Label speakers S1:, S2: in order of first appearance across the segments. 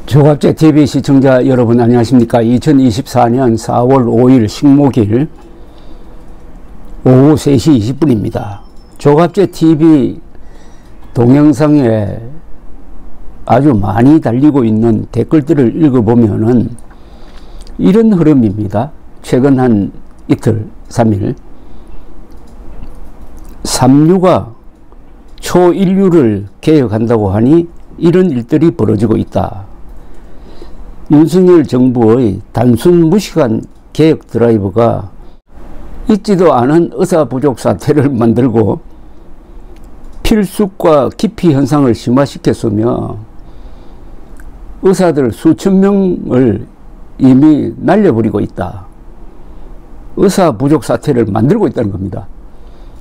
S1: 조갑제 TV 시청자 여러분 안녕하십니까. 2024년 4월 5일 식목일 오후 3시 20분입니다. 조갑제 TV 동영상에 아주 많이 달리고 있는 댓글들을 읽어보면은 이런 흐름입니다. 최근 한 이틀, 3일 삼류가 초인류를 개혁한다고 하니 이런 일들이 벌어지고 있다. 윤석열 정부의 단순 무식한 개혁 드라이브가 있지도 않은 의사 부족 사태를 만들고 필수과 기피 현상을 심화시켰으며 의사들 수천 명을 이미 날려버리고 있다. 의사 부족 사태를 만들고 있다는 겁니다.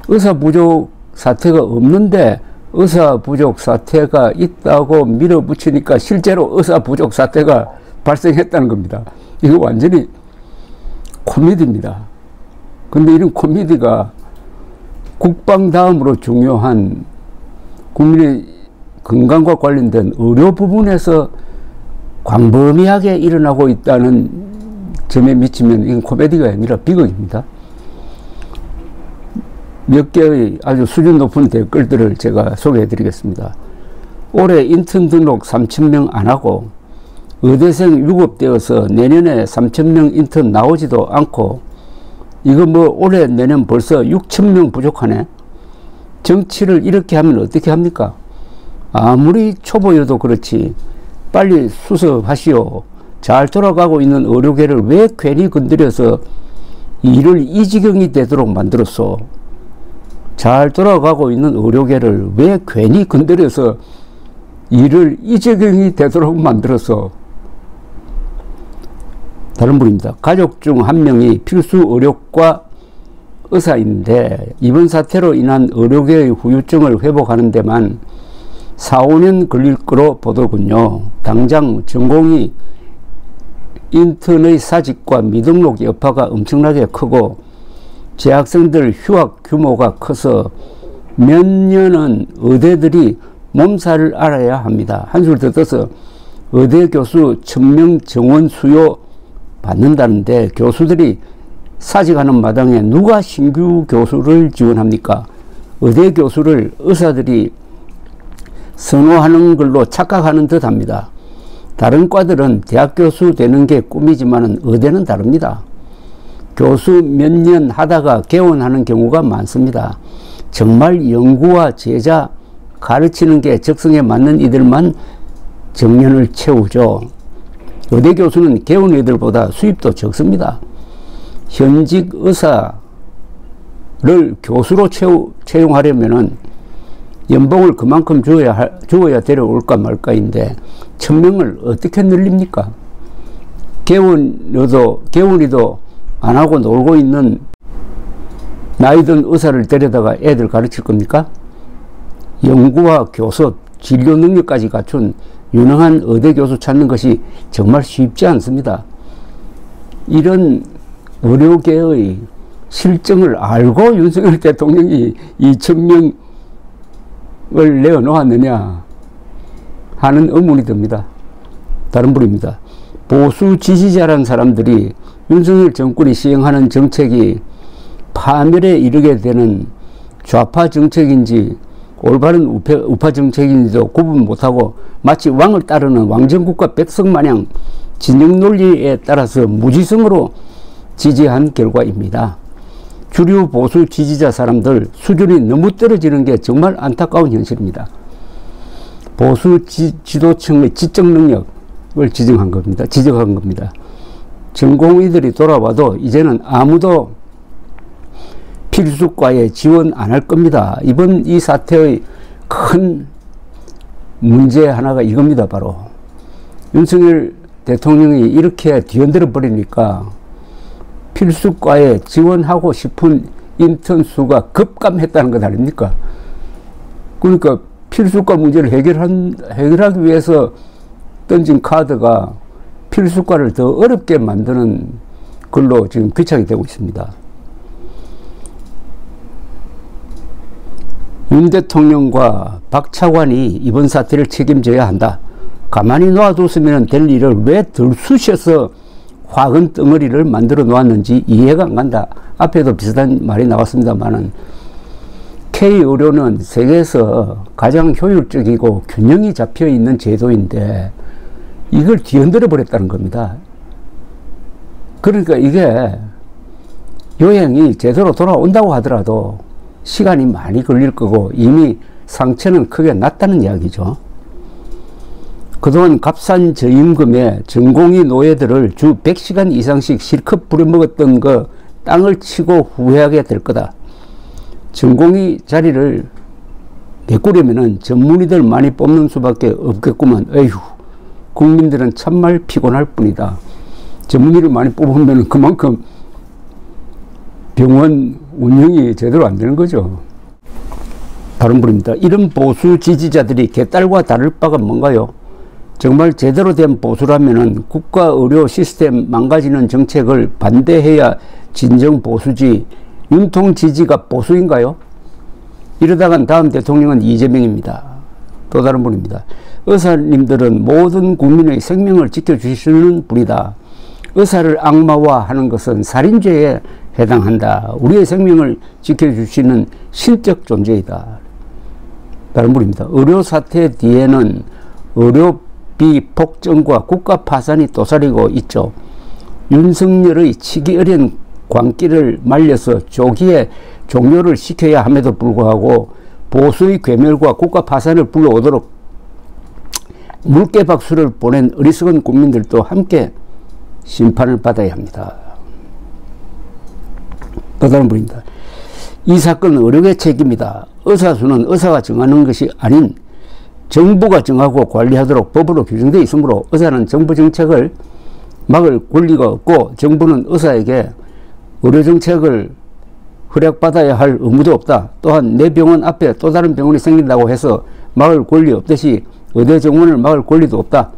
S1: 의사 부족 사태가 없는데 의사 부족 사태가 있다고 밀어붙이니까 실제로 의사 부족 사태가 발생했다는 겁니다. 이거 완전히 코미디입니다. 근데 이런 코미디가 국방 다음으로 중요한 국민의 건강과 관련된 의료 부분에서 광범위하게 일어나고 있다는 점에 미치면 이건 코미디가 아니라 비극입니다. 몇 개의 아주 수준 높은 댓글들을 제가 소개해 드리겠습니다. 올해 인턴 등록 3,000명 안 하고 의대생 유급되어서 내년에 3,000명 인턴 나오지도 않고 이거 뭐 올해 내년 벌써 6,000명 부족하네. 정치를 이렇게 하면 어떻게 합니까? 아무리 초보여도 그렇지 빨리 수습하시오. 잘 돌아가고 있는 의료계를 왜 괜히 건드려서 일을 이 지경이 되도록 만들었어? 잘 돌아가고 있는 의료계를 왜 괜히 건드려서 일을 이 지경이 되도록 만들었어? 다른 분입니다. 가족 중 한 명이 필수 의료과 의사인데 이번 사태로 인한 의료계의 후유증을 회복하는 데만 4, 5년 걸릴 거로 보더군요. 당장 전공의 인턴의 사직과 미등록 여파가 엄청나게 크고 재학생들 휴학 규모가 커서 몇 년은 의대들이 몸살을 앓아야 합니다. 한술 더 떠서 의대 교수 1,000명 정원 수요 받는다는데 교수들이 사직하는 마당에 누가 신규 교수를 지원합니까? 의대 교수를 의사들이 선호하는 걸로 착각하는 듯 합니다. 다른 과들은 대학 교수 되는 게 꿈이지만 의대는 다릅니다. 교수 몇 년 하다가 개원하는 경우가 많습니다. 정말 연구와 제자 가르치는 게 적성에 맞는 이들만 정년을 채우죠. 의대 교수는 개원 애들보다 수입도 적습니다. 현직 의사를 교수로 채용하려면은 연봉을 그만큼 주어야 데려올까 말까인데 1,000명을 어떻게 늘립니까? 개원이도 안 하고 놀고 있는 나이든 의사를 데려다가 애들 가르칠 겁니까? 연구와 교섭, 진료 능력까지 갖춘 유능한 의대 교수 찾는 것이 정말 쉽지 않습니다. 이런 의료계의 실정을 알고 윤석열 대통령이 2,000명을 내어놓았느냐 하는 의문이 듭니다. 다른 분입니다. 보수 지지자라는 사람들이 윤석열 정권이 시행하는 정책이 파멸에 이르게 되는 좌파 정책인지 올바른 우파 정책인지도 구분 못하고 마치 왕을 따르는 왕정국가 백성 마냥 진영 논리에 따라서 무지성으로 지지한 결과입니다. 주류 보수 지지자 사람들 수준이 너무 떨어지는 게 정말 안타까운 현실입니다. 보수 지도층의 지적 능력을 지적한 겁니다. 전공의들이 돌아와도 이제는 아무도 필수과에 지원 안 할 겁니다. 이번 이 사태의 큰 문제 하나가 이겁니다. 바로 윤석열 대통령이 이렇게 뒤흔들어 버리니까 필수과에 지원하고 싶은 인턴 수가 급감했다는 것 아닙니까? 그러니까 필수과 문제를 해결하기 위해서 던진 카드가 필수과를 더 어렵게 만드는 걸로 지금 귀착이 되고 있습니다. 윤 대통령과 박 차관이 이번 사태를 책임져야 한다. 가만히 놓아뒀으면 될 일을 왜 들쑤셔서 화근 덩어리를 만들어 놓았는지 이해가 안 간다. 앞에도 비슷한 말이 나왔습니다만은 K의료는 세계에서 가장 효율적이고 균형이 잡혀 있는 제도인데 이걸 뒤흔들어 버렸다는 겁니다. 그러니까 이게 요행이 제대로 돌아온다고 하더라도 시간이 많이 걸릴 거고 이미 상처는 크게 났다는 이야기죠. 그동안 값싼 저임금에 전공의 노예들을 주 100시간 이상씩 실컷 부려먹었던 거 땅을 치고 후회하게 될 거다. 전공의 자리를 메꾸려면 전문의들 많이 뽑는 수밖에 없겠구만. 에휴, 국민들은 참말 피곤할 뿐이다. 전문의를 많이 뽑으면 그만큼 병원 운영이 제대로 안 되는 거죠. 다른 분입니다. 이런 보수 지지자들이 개딸과 다를 바가 뭔가요? 정말 제대로 된 보수라면은 국가 의료 시스템 망가지는 정책을 반대해야 진정 보수지, 윤통 지지가 보수인가요? 이러다간 다음 대통령은 이재명입니다. 또 다른 분입니다. 의사님들은 모든 국민의 생명을 지켜주시는 분이다. 의사를 악마화하는 것은 살인죄에 해당한다. 우리의 생명을 지켜주시는 신적 존재이다. 다른 분입니다. 의료 사태 뒤에는 의료비 폭증과 국가 파산이 도사리고 있죠. 윤석열의 치기 어린 광기를 말려서 조기에 종료를 시켜야 함에도 불구하고 보수의 괴멸과 국가 파산을 불러오도록 물개박수를 보낸 어리석은 국민들도 함께 심판을 받아야 합니다. 또 다른 분입니다. 이 사건은 의료계 책임이다. 의사수는 의사가 정하는 것이 아닌 정부가 정하고 관리하도록 법으로 규정되어 있으므로 의사는 정부 정책을 막을 권리가 없고 정부는 의사에게 의료정책을 허락받아야 할 의무도 없다. 또한 내 병원 앞에 또 다른 병원이 생긴다고 해서 막을 권리 없듯이 의대 정원을 막을 권리도 없다.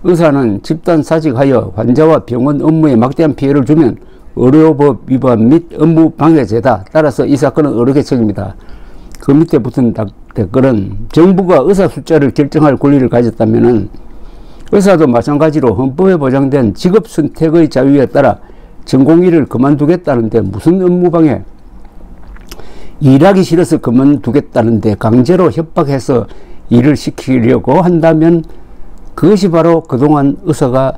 S1: 의사는 집단 사직하여 환자와 병원 업무에 막대한 피해를 주면 의료법 위반 및 업무 방해죄다. 따라서 이 사건은 의료계 책임이다. 그 밑에 붙은 댓글은 정부가 의사 숫자를 결정할 권리를 가졌다면 의사도 마찬가지로 헌법에 보장된 직업 선택의 자유에 따라 전공의를 그만두겠다는데 무슨 업무방해? 일하기 싫어서 그만두겠다는데 강제로 협박해서 일을 시키려고 한다면 그것이 바로 그동안 의사가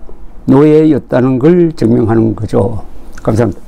S1: 노예였다는 걸 증명하는 거죠. 감사합니다.